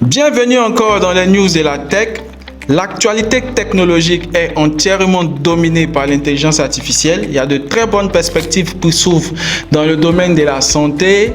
Bienvenue encore dans les news de la tech. L'actualité technologique est entièrement dominée par l'intelligence artificielle. Il y a de très bonnes perspectives qui s'ouvrent dans le domaine de la santé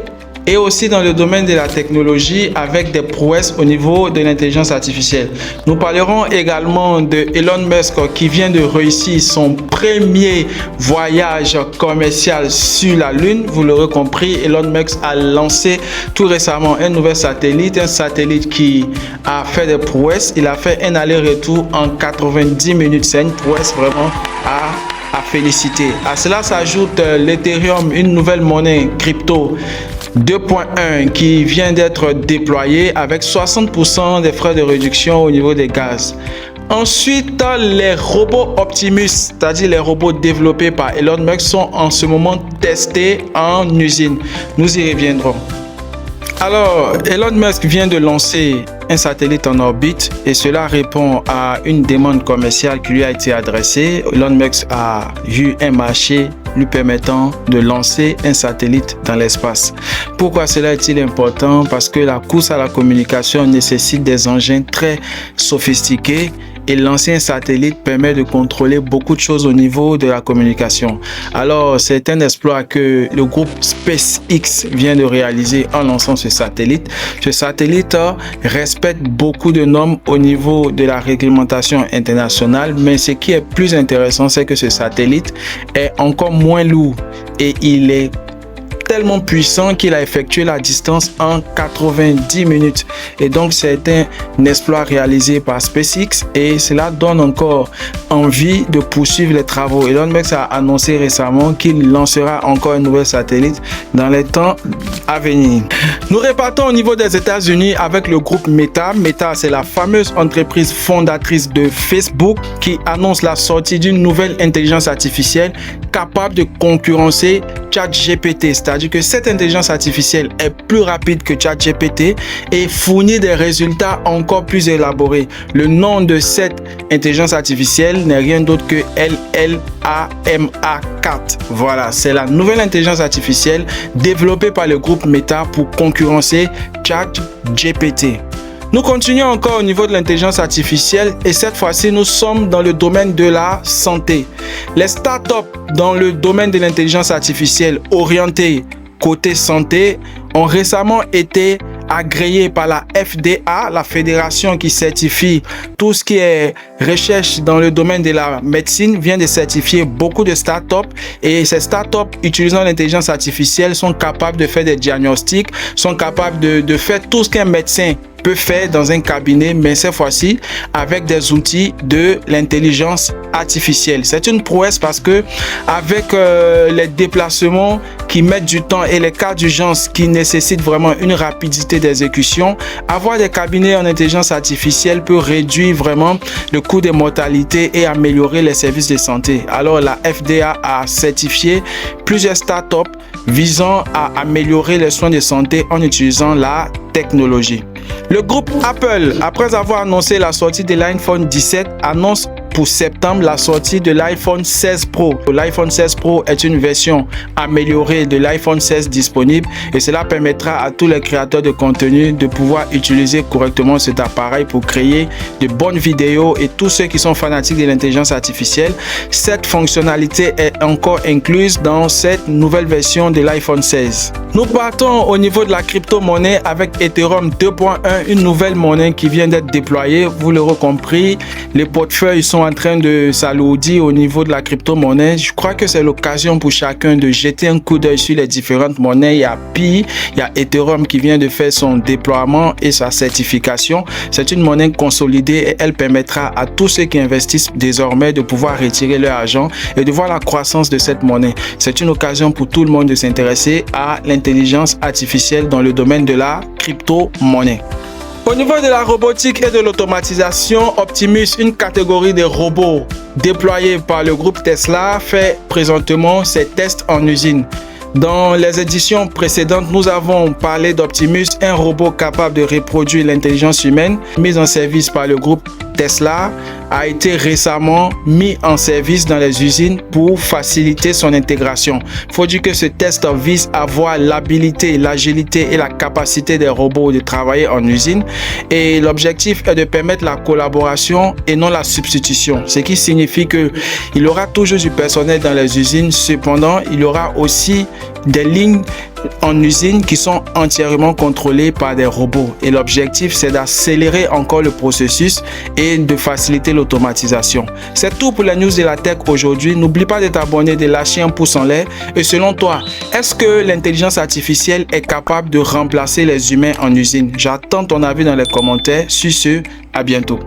et aussi dans le domaine de la technologie avec des prouesses au niveau de l'intelligence artificielle. Nous parlerons également de Elon Musk qui vient de réussir son premier voyage commercial sur la Lune. Vous l'aurez compris, Elon Musk a lancé tout récemment un nouvel satellite, un satellite qui a fait des prouesses. Il a fait un aller-retour en 90 minutes. C'est une prouesse vraiment à féliciter. À cela s'ajoute l'Ethereum, une nouvelle monnaie crypto 2.1 qui vient d'être déployée avec 60% des frais de réduction au niveau des gaz. Ensuite, les robots Optimus, c'est-à-dire les robots développés par Elon Musk, sont en ce moment testés en usine. Nous y reviendrons. Alors, Elon Musk vient de lancer un satellite en orbite et cela répond à une demande commerciale qui lui a été adressée. Elon Musk a vu un marché lui permettant de lancer un satellite dans l'espace. Pourquoi cela est-il important? Parce que la course à la communication nécessite des engins très sophistiqués et lancer un satellite permet de contrôler beaucoup de choses au niveau de la communication. Alors, c'est un exploit que le groupe SpaceX vient de réaliser en lançant ce satellite. Ce satellite respecte beaucoup de normes au niveau de la réglementation internationale, mais ce qui est plus intéressant, c'est que ce satellite est encore moins lourd et il est tellement puissant qu'il a effectué la distance en 90 minutes. Et donc, c'est un exploit réalisé par SpaceX et cela donne encore envie de poursuivre les travaux. Elon Musk a annoncé récemment qu'il lancera encore un nouvel satellite dans les temps à venir. Nous repartons au niveau des États-Unis avec le groupe Meta. Meta, c'est la fameuse entreprise fondatrice de Facebook qui annonce la sortie d'une nouvelle intelligence artificielle capable de concurrencer ChatGPT, c'est-à-dire que cette intelligence artificielle est plus rapide que ChatGPT et fournit des résultats encore plus élaborés. Le nom de cette intelligence artificielle n'est rien d'autre que LLaMA4. Voilà, c'est la nouvelle intelligence artificielle développée par le groupe Meta pour concurrencer ChatGPT. Nous continuons encore au niveau de l'intelligence artificielle et cette fois-ci, nous sommes dans le domaine de la santé. Les startups dans le domaine de l'intelligence artificielle orientées côté santé ont récemment été agréées par la FDA, la fédération qui certifie tout ce qui est recherche dans le domaine de la médecine, vient de certifier beaucoup de startups et ces startups utilisant l'intelligence artificielle sont capables de faire des diagnostics, sont capables de faire tout ce qu'un médecin peut faire dans un cabinet, mais cette fois-ci avec des outils de l'intelligence artificielle. C'est une prouesse parce que avec les déplacements qui mettent du temps et les cas d'urgence qui nécessitent vraiment une rapidité d'exécution, avoir des cabinets en intelligence artificielle peut réduire vraiment le coût des mortalités et améliorer les services de santé. Alors la FDA a certifié plusieurs startups visant à améliorer les soins de santé en utilisant la technologie. Le groupe Apple, après avoir annoncé la sortie de l'iPhone 17, annonce pour septembre la sortie de l'iPhone 16 Pro. L'iPhone 16 Pro est une version améliorée de l'iPhone 16 disponible et cela permettra à tous les créateurs de contenu de pouvoir utiliser correctement cet appareil pour créer de bonnes vidéos et tous ceux qui sont fanatiques de l'intelligence artificielle. Cette fonctionnalité est encore incluse dans cette nouvelle version de l'iPhone 16. Nous partons au niveau de la crypto-monnaie avec Ethereum 2.1, une nouvelle monnaie qui vient d'être déployée. Vous l'aurez compris, les portefeuilles sont en train de s'alourdir au niveau de la crypto-monnaie. Je crois que c'est l'occasion pour chacun de jeter un coup d'œil sur les différentes monnaies. Il y a Pi, il y a Ethereum qui vient de faire son déploiement et sa certification. C'est une monnaie consolidée et elle permettra à tous ceux qui investissent désormais de pouvoir retirer leur argent et de voir la croissance de cette monnaie. C'est une occasion pour tout le monde de s'intéresser à l'intelligence artificielle dans le domaine de la crypto-monnaie. Au niveau de la robotique et de l'automatisation, Optimus, une catégorie de robots déployés par le groupe Tesla, fait présentement ses tests en usine. Dans les éditions précédentes, nous avons parlé d'Optimus, un robot capable de reproduire l'intelligence humaine, mis en service par le groupe Tesla. a été récemment mis en service dans les usines pour faciliter son intégration. Il faut dire que ce test vise à voir l'habilité, l'agilité et la capacité des robots de travailler en usine. Et l'objectif est de permettre la collaboration et non la substitution. Ce qui signifie qu'il y aura toujours du personnel dans les usines. Cependant, il y aura aussi des lignes en usine qui sont entièrement contrôlées par des robots. Et l'objectif, c'est d'accélérer encore le processus et de faciliter l'automatisation. C'est tout pour la news de la tech aujourd'hui. N'oublie pas de t'abonner, de lâcher un pouce en l'air. Et selon toi, est-ce que l'intelligence artificielle est capable de remplacer les humains en usine? J'attends ton avis dans les commentaires. Sur ce, à bientôt.